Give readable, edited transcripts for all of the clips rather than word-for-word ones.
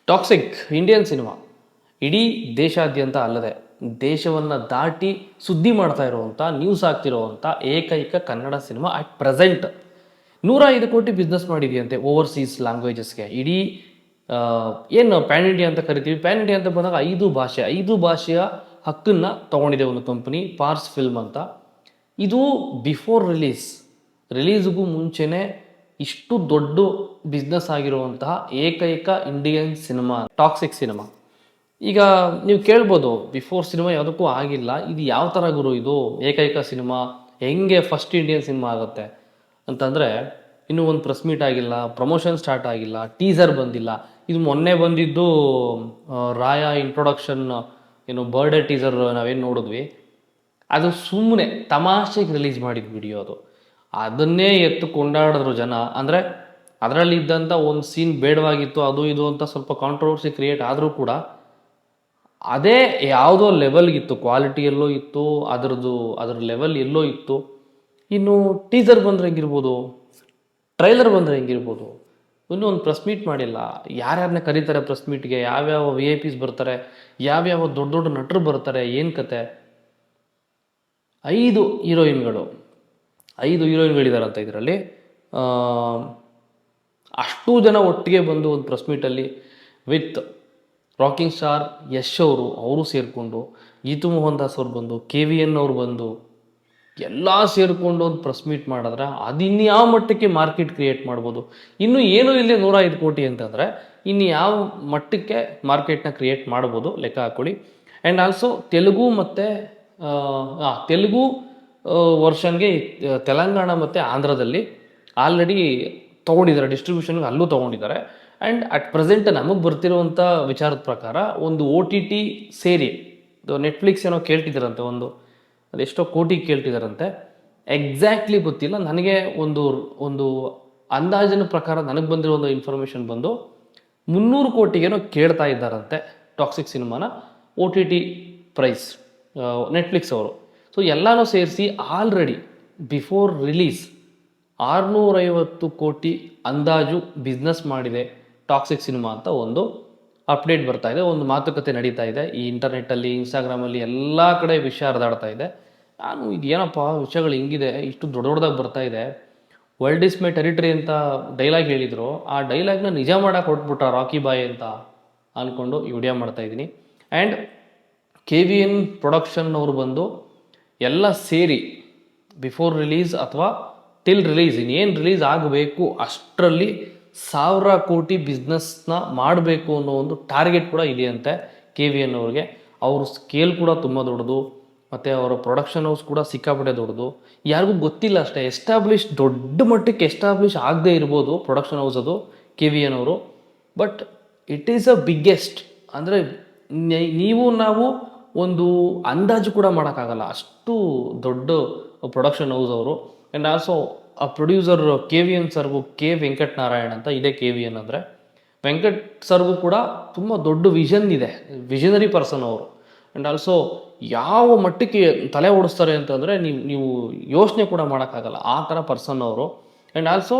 Toxic Indian cinema ಇಡೀ ದೇಶಾದ್ಯಂತ ಅಲ್ಲದೆ ದೇಶವನ್ನು ದಾಟಿ ಸುದ್ದಿ ಮಾಡ್ತಾ ಇರುವಂಥ ನ್ಯೂಸ್ ಆಗ್ತಿರುವಂಥ ಏಕೈಕ ಕನ್ನಡ ಸಿನಿಮಾ ಅಟ್ ಪ್ರೆಸೆಂಟ್ 105 ಕೋಟಿ ಬಿಸ್ನೆಸ್ ಮಾಡಿದೆಯಂತೆ ಓವರ್ಸೀಸ್ ಲ್ಯಾಂಗ್ವೇಜಸ್ಗೆ. ಇಡೀ ಏನು ಪ್ಯಾನ್ ಇಂಡಿಯಾ ಅಂತ ಕರಿತೀವಿ, ಪ್ಯಾನ್ ಇಂಡಿಯಾ ಅಂತ ಬಂದಾಗ 5 ಭಾಷೆಯ ಹಕ್ಕನ್ನು ತೊಗೊಂಡಿದೆ ಒಂದು ಕಂಪನಿ, ಪಾರ್ಸ್ ಫಿಲ್ಮ್ ಅಂತ. ಇದು ಬಿಫೋರ್ ರಿಲೀಸ್ಗೂ ಮುಂಚೆನೇ ಇಷ್ಟು ದೊಡ್ಡ ಬಿಸ್ನೆಸ್ ಆಗಿರುವಂತಹ ಏಕೈಕ ಇಂಡಿಯನ್ ಸಿನಿಮಾ ಟಾಕ್ಸಿಕ್ ಸಿನಿಮಾ. ಈಗ ನೀವು ಕೇಳ್ಬೋದು, ಬಿಫೋರ್ ಸಿನಿಮಾ ಯಾವುದಕ್ಕೂ ಆಗಿಲ್ಲ, ಇದು ಯಾವ ಥರ ಗುರು, ಇದು ಏಕೈಕ ಸಿನಿಮಾ ಹೆಂಗೆ ಫಸ್ಟ್ ಇಂಡಿಯನ್ ಸಿನಿಮಾ ಆಗುತ್ತೆ ಅಂತಂದರೆ, ಇನ್ನೂ ಒಂದು ಪ್ರೆಸ್ ಮೀಟ್ ಆಗಿಲ್ಲ, ಪ್ರಮೋಷನ್ ಸ್ಟಾರ್ಟ್ ಆಗಿಲ್ಲ, ಟೀಸರ್ ಬಂದಿಲ್ಲ. ಇದು ಮೊನ್ನೆ ಬಂದಿದ್ದು ರಾಯ ಇಂಟ್ರೊಡಕ್ಷನ್, ಏನು ಬರ್ಡೇ ಟೀಸರ್ ನಾವೇನು ನೋಡಿದ್ವಿ, ಅದು ಸುಮ್ಮನೆ ತಮಾಷೆಗೆ ರಿಲೀಸ್ ಮಾಡಿದ ವಿಡಿಯೋ ಅದು. ಅದನ್ನೇ ಎತ್ತು ಕೊಂಡಾಡಿದ್ರು ಜನ. ಅಂದರೆ ಅದರಲ್ಲಿ ಇದ್ದಂಥ ಒಂದು ಸೀನ್ ಬೇಡವಾಗಿತ್ತು, ಅದು ಇದು ಅಂತ ಸ್ವಲ್ಪ ಕಾಂಟ್ರವರ್ಸಿ ಕ್ರಿಯೇಟ್ ಆದರೂ ಕೂಡ ಅದೇ ಯಾವುದೋ ಲೆವೆಲ್ಗಿತ್ತು, ಕ್ವಾಲಿಟಿ ಎಲ್ಲೋ ಇತ್ತು, ಅದರ ಲೆವೆಲ್ ಎಲ್ಲೋ ಇತ್ತು. ಇನ್ನು ಟೀಸರ್ ಬಂದರೆ ಹೆಂಗಿರ್ಬೋದು, ಟ್ರೈಲರ್ ಬಂದರೆ ಹೆಂಗಿರ್ಬೋದು, ಇನ್ನೂ ಒಂದು ಪ್ರೆಸ್ ಮೀಟ್ ಮಾಡಿಲ್ಲ. ಯಾರ್ಯಾರನ್ನ ಕರೀತಾರೆ ಪ್ರೆಸ್ ಮೀಟ್ಗೆ, ಯಾವ್ಯಾವ VIP ಬರ್ತಾರೆ, ಯಾವ್ಯಾವ ದೊಡ್ಡ ದೊಡ್ಡ ನಟರು ಬರ್ತಾರೆ, ಏನು ಕತೆ. 5 ಹೀರೋಯಿನ್ಗಳಿದಾರಂತ ಇದರಲ್ಲಿ. ಅಷ್ಟೂ ಜನ ಒಟ್ಟಿಗೆ ಬಂದು ಒಂದು ಪ್ರೆಸ್ ಮೀಟಲ್ಲಿ ವಿತ್ ರಾಕಿಂಗ್ ಸ್ಟಾರ್ ಯಶ್ ಅವರು ಸೇರಿಕೊಂಡು, ಗೀತು ಮೋಹನ್ ದಾಸ್ ಅವ್ರು ಬಂದು, KVN ಅವ್ರು ಬಂದು, ಎಲ್ಲ ಸೇರಿಕೊಂಡು ಒಂದು ಪ್ರೆಸ್ ಮೀಟ್ ಮಾಡಿದ್ರೆ ಅದಿನ್ಯಾವ ಮಟ್ಟಕ್ಕೆ ಮಾರ್ಕೆಟ್ ಕ್ರಿಯೇಟ್ ಮಾಡ್ಬೋದು. ಇನ್ನು ಏನೂ ಇಲ್ಲೇ 105 ಕೋಟಿ ಅಂತಂದರೆ ಇನ್ನು ಯಾವ ಮಟ್ಟಕ್ಕೆ ಮಾರ್ಕೆಟ್ನ ಕ್ರಿಯೇಟ್ ಮಾಡ್ಬೋದು ಲೆಕ್ಕ ಹಾಕ್ಕೊಳ್ಳಿ. ಆ್ಯಂಡ್ ಆಲ್ಸೋ ತೆಲುಗು ವರ್ಷನ್ಗೆ ತೆಲಂಗಾಣ ಮತ್ತು ಆಂಧ್ರದಲ್ಲಿ ಆಲ್ರೆಡಿ ತೊಗೊಂಡಿದ್ದಾರೆ, ಡಿಸ್ಟ್ರಿಬ್ಯೂಷನ್ಗೆ ಅಲ್ಲೂ ತೊಗೊಂಡಿದ್ದಾರೆ. ಆ್ಯಂಡ್ ಅಟ್ ಪ್ರೆಸೆಂಟ್ ನಮಗೆ ಬರ್ತಿರುವಂಥ ವಿಚಾರದ ಪ್ರಕಾರ ಒಂದು OTT ಸೇರಿ ನೆಟ್ಫ್ಲಿಕ್ಸ್ ಏನೋ ಕೇಳ್ತಿದ್ದಾರಂತೆ, ಅದೆಷ್ಟೋ ಕೋಟಿ ಕೇಳ್ತಿದ್ದಾರಂತೆ, ಎಕ್ಸಾಕ್ಟ್ಲಿ ಗೊತ್ತಿಲ್ಲ ನನಗೆ. ಒಂದು ಅಂದಾಜಿನ ಪ್ರಕಾರ ನನಗೆ ಬಂದಿರೋ ಒಂದು ಇನ್ಫಾರ್ಮೇಷನ್ ಬಂದು 300 ಕೋಟಿಗೇನೋ ಕೇಳ್ತಾ ಇದ್ದಾರಂತೆ ಟಾಕ್ಸಿಕ್ ಸಿನಿಮಾನ OTT ಪ್ರೈಸ್, ನೆಟ್ಫ್ಲಿಕ್ಸ್ ಅವರು. ಸೊ ಎಲ್ಲನೂ ಸೇರಿಸಿ ಆಲ್ರೆಡಿ ಬಿಫೋರ್ ರಿಲೀಸ್ 650 ಕೋಟಿ ಅಂದಾಜು ಬಿಸ್ನೆಸ್ ಮಾಡಿದೆ ಟಾಕ್ಸಿಕ್ ಸಿನಿಮಾ ಅಂತ ಒಂದು ಅಪ್ಡೇಟ್ ಬರ್ತಾ ಇದೆ, ಒಂದು ಮಾತುಕತೆ ನಡೀತಾ ಇದೆ. ಈ ಇಂಟರ್ನೆಟ್ಟಲ್ಲಿ, ಇನ್ಸ್ಟಾಗ್ರಾಮಲ್ಲಿ ಎಲ್ಲ ಕಡೆ ವಿಷಯ ಹರಿದಾಡ್ತಾ ಇದೆ. ನಾನು ಇದು ಏನಪ್ಪ ವಿಷಯಗಳು ಹಿಂಗಿದೆ, ಇಷ್ಟು ದೊಡ್ಡದಾಗಿ ಬರ್ತಾ ಇದೆ. ವರ್ಲ್ಡ್ ಇಸ್ ಮೈ ಟೆರಿಟರಿ ಅಂತ ಡೈಲಾಗ್ ಹೇಳಿದರು, ಆ ಡೈಲಾಗ್ನ ನಿಜ ಮಾಡಕ್ಕೆ ಹೊಟ್ಬಿಟ್ಟ ರಾಕಿ ಬಾಯ್ ಅಂತ ಅಂದ್ಕೊಂಡು ಈ ವಿಡಿಯೋ ಮಾಡ್ತಾಯಿದ್ದೀನಿ. ಆ್ಯಂಡ್ KVN ಪ್ರೊಡಕ್ಷನ್ ಅವರು ಬಂದು ಎಲ್ಲ ಸೇರಿ ಬಿಫೋರ್ ರಿಲೀಸ್ ಅಥವಾ ಟಿಲ್ ರಿಲೀಸ್, ಇನ್ನೇನು ರಿಲೀಸ್ ಆಗಬೇಕು ಅಷ್ಟರಲ್ಲಿ 1000 ಕೋಟಿ ಬಿಸ್ನೆಸ್ನ ಮಾಡಬೇಕು ಅನ್ನೋ ಒಂದು ಟಾರ್ಗೆಟ್ ಕೂಡ ಇದೆಯಂತೆ KVN ಅವ್ರಿಗೆ. ಅವ್ರ ಸ್ಕೇಲ್ ಕೂಡ ತುಂಬ ದೊಡ್ಡದು, ಮತ್ತು ಅವರ ಪ್ರೊಡಕ್ಷನ್ ಹೌಸ್ ಕೂಡ ಸಿಕ್ಕಾಪಟ್ಟೆ ದೊಡ್ಡದು. ಯಾರಿಗೂ ಗೊತ್ತಿಲ್ಲ ಅಷ್ಟೇ, ದೊಡ್ಡ ಮಟ್ಟಕ್ಕೆ ಎಸ್ಟಾಬ್ಲಿಷ್ ಆಗದೆ ಇರ್ಬೋದು ಪ್ರೊಡಕ್ಷನ್ ಹೌಸ್ ಅದು KVN ಅವರು. But it is a biggest, ಅಂದರೆ ನಾವು ಒಂದು ಅಂದಾಜು ಕೂಡ ಮಾಡೋಕ್ಕಾಗಲ್ಲ, ಅಷ್ಟು ದೊಡ್ಡ ಪ್ರೊಡಕ್ಷನ್ ಹೌಸ್ ಅವರು. ಆ್ಯಂಡ್ ಆಲ್ಸೋ ಆ ಪ್ರೊಡ್ಯೂಸರ್ KVN ಸರ್ಗೂ ಕೆ ವೆಂಕಟ್ ನಾರಾಯಣ್ ಅಂತ ಇದೆ. KVN ಅಂದರೆ ವೆಂಕಟ್ ಸರ್ಗೂ ಕೂಡ ತುಂಬ ದೊಡ್ಡ ವಿಷನ್ ಇದೆ, ವಿಷನರಿ ಪರ್ಸನ್ ಅವರು. ಆ್ಯಂಡ್ ಆಲ್ಸೋ ಯಾವ ಮಟ್ಟಕ್ಕೆ ತಲೆ ಓಡಿಸ್ತಾರೆ ಅಂತಂದರೆ ನೀವು ಯೋಚನೆ ಕೂಡ ಮಾಡೋಕ್ಕಾಗಲ್ಲ, ಆ ಥರ ಪರ್ಸನ್ ಅವರು. ಆ್ಯಂಡ್ ಆಲ್ಸೋ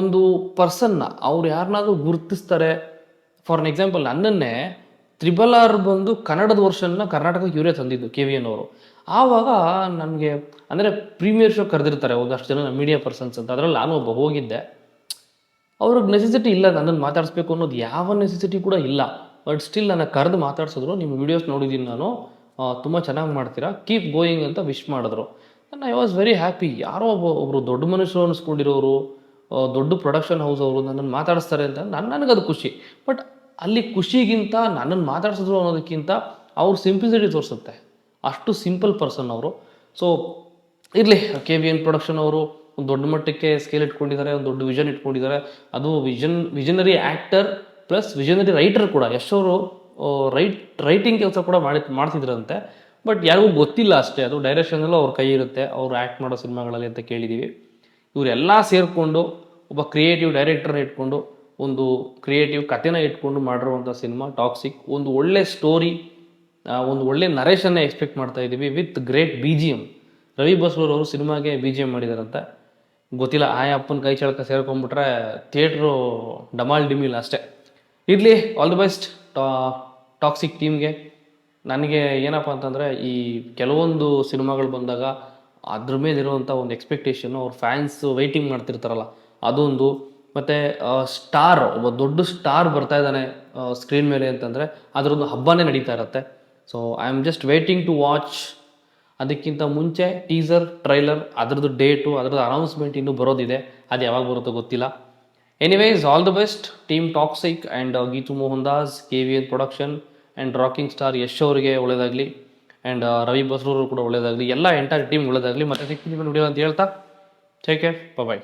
ಒಂದು ಪರ್ಸನ್ನ ಅವ್ರು ಯಾರನ್ನಾದ್ರೂ ಗುರುತಿಸ್ತಾರೆ. ಫಾರ್ ಎನ್ ಎಕ್ಸಾಂಪಲ್, ನನ್ನನ್ನೇ RRR ಬಂದು ಕನ್ನಡದ ವರ್ಷನ್ನ ಕರ್ನಾಟಕಕ್ಕೆ ಇವರೇ ತಂದಿದ್ದು KVN ಅವರು. ಆವಾಗ ನನಗೆ ಅಂದರೆ ಪ್ರೀಮಿಯರ್ ಶೋ ಕರೆದಿರ್ತಾರೆ ಒಂದಷ್ಟು ಜನ ಮೀಡಿಯಾ ಪರ್ಸನ್ಸ್ ಅಂತ, ಅದರಲ್ಲಿ ನಾನು ಒಬ್ಬ ಹೋಗಿದ್ದೆ. ಅವ್ರಿಗೆ ನೆಸೆಸಿಟಿ ಇಲ್ಲ ನನ್ನನ್ನು ಮಾತಾಡಿಸ್ಬೇಕು ಅನ್ನೋದು, ಯಾವ ನೆಸೆಸಿಟಿ ಕೂಡ ಇಲ್ಲ. ಬಟ್ ಸ್ಟಿಲ್ ನನ್ನ ಕರೆದು ಮಾತಾಡ್ಸಿದ್ರು. ನಿಮ್ಮ ವೀಡಿಯೋಸ್ ನೋಡಿದ್ದೀನಿ ನಾನು, ತುಂಬ ಚೆನ್ನಾಗಿ ಮಾಡ್ತೀರಾ, ಕೀಪ್ ಗೋಯಿಂಗ್ ಅಂತ ವಿಶ್ ಮಾಡಿದ್ರು. I was very happy. ಯಾರೋ ಒಬ್ಬರು ದೊಡ್ಡ ಮನುಷ್ಯರು ಅನ್ನಿಸ್ಕೊಂಡಿರೋರು, ದೊಡ್ಡ ಪ್ರೊಡಕ್ಷನ್ ಹೌಸ್ ಅವರು ನನ್ನನ್ನು ಮಾತಾಡಿಸ್ತಾರೆ ಅಂತ ನನಗದು ಖುಷಿ. ಬಟ್ ಅಲ್ಲಿ ಖುಷಿಗಿಂತ ನನ್ನನ್ನು ಮಾತಾಡ್ಸಿದ್ರು ಅನ್ನೋದಕ್ಕಿಂತ ಅವ್ರ ಸಿಂಪ್ಲಿಸಿಟಿ ತೋರಿಸುತ್ತೆ, ಅಷ್ಟು ಸಿಂಪಲ್ ಪರ್ಸನ್ ಅವರು. ಸೊ ಇರಲಿ, KVN ಪ್ರೊಡಕ್ಷನ್ ಅವರು ಒಂದು ದೊಡ್ಡ ಮಟ್ಟಕ್ಕೆ ಸ್ಕೇಲ್ ಇಟ್ಕೊಂಡಿದ್ದಾರೆ, ಒಂದು ದೊಡ್ಡ ವಿಷನ್ ಇಟ್ಕೊಂಡಿದ್ದಾರೆ. ಅದು visionary actor plus visionary writer ಕೂಡ. ಯಶ್ ಅವರು ರೈಟಿಂಗ್ ಕೆಲಸ ಕೂಡ ಮಾಡ್ತಿದ್ರಂತೆ. ಬಟ್ ಯಾರಿಗೂ ಗೊತ್ತಿಲ್ಲ ಅಷ್ಟೇ, ಅದು ಡೈರೆಕ್ಷನಲ್ಲೂ ಅವ್ರ ಕೈ ಇರುತ್ತೆ, ಅವರು ಆ್ಯಕ್ಟ್ ಮಾಡೋ ಸಿನಿಮಾಗಳಲ್ಲಿ ಅಂತ ಕೇಳಿದ್ದೀವಿ. ಇವರೆಲ್ಲ ಸೇರಿಕೊಂಡು ಒಬ್ಬ ಕ್ರಿಯೇಟಿವ್ ಡೈರೆಕ್ಟರ್ನ ಇಟ್ಕೊಂಡು, ಒಂದು ಕ್ರಿಯೇಟಿವ್ ಕಥೆನ ಇಟ್ಕೊಂಡು ಮಾಡಿರುವಂಥ ಸಿನಿಮಾ ಟಾಕ್ಸಿಕ್. ಒಂದು ಒಳ್ಳೆ ಸ್ಟೋರಿ, ಒಂದು ಒಳ್ಳೆ ನರೇಷನ್ನೇ ಎಕ್ಸ್ಪೆಕ್ಟ್ ಮಾಡ್ತಾ ಇದ್ದೀವಿ with great BGM. Ravi Basrur ಅವರು ಸಿನಿಮಾಗೆ BGM ಮಾಡಿದಾರಂತೆ. ಗೊತ್ತಿಲ್ಲ, ಆ ಅಪ್ಪನ ಕೈ ಚಳಕ ಸೇರ್ಕೊಂಡ್ಬಿಟ್ರೆ ಥಿಯೇಟ್ರು ಡಮಾಲ್ ಡಿಮಿಲ್ ಅಷ್ಟೇ. ಇರಲಿ, ಆಲ್ ದಿ ಬೆಸ್ಟ್ ಟಾಕ್ಸಿಕ್ ಟೀಮ್ಗೆ. ನನಗೆ ಏನಪ್ಪ ಅಂತಂದರೆ, ಈ ಕೆಲವೊಂದು ಸಿನಿಮಾಗಳು ಬಂದಾಗ ಅದ್ರ ಮೇಲಿರುವಂಥ ಒಂದು ಎಕ್ಸ್ಪೆಕ್ಟೇಷನ್ನು, ಅವ್ರ ಫ್ಯಾನ್ಸ್ ವೆಯ್ಟಿಂಗ್ ಮಾಡ್ತಿರ್ತಾರಲ್ಲ ಅದೊಂದು, ಮತ್ತು ಸ್ಟಾರ್, ಒಬ್ಬ ದೊಡ್ಡ ಸ್ಟಾರ್ ಬರ್ತಾ ಇದ್ದಾನೆ ಸ್ಕ್ರೀನ್ ಮೇಲೆ ಅಂತಂದರೆ ಅದರದ್ದು ಹಬ್ಬನೇ ನಡೀತಾ ಇರುತ್ತೆ. So I am just waiting to watch. ಅದಕ್ಕಿಂತ ಮುಂಚೆ ಟೀಸರ್, ಟ್ರೈಲರ್, ಅದರದ್ದು ಡೇಟು, ಅದರದ್ದು ಅನೌನ್ಸ್ಮೆಂಟ್ ಇನ್ನೂ ಬರೋದಿದೆ. ಅದು ಯಾವಾಗ ಬರುತ್ತೋ ಗೊತ್ತಿಲ್ಲ. Anyways, all the best team Toxic and Geetu Mohan Das, KVN production and rocking star Yash ಅವರಿಗೆ ಒಳ್ಳೆಯದಾಗಲಿ, ಆ್ಯಂಡ್ ರವಿ ಬಸ್ರೂರು ಕೂಡ ಒಳ್ಳೆಯದಾಗಲಿ, ಎಲ್ಲ ಎಂಟೈರ್ ಟೀಮ್ ಒಳ್ಳೆಯದಾಗಲಿ. ಮತ್ತೆ ಸಿಗ್ತೀನಿ ವಿಡಿಯೋ ಅಂತ ಹೇಳ್ತಾ, ಟೇಕ್ ಕೇರ್, ಬಾಯ್.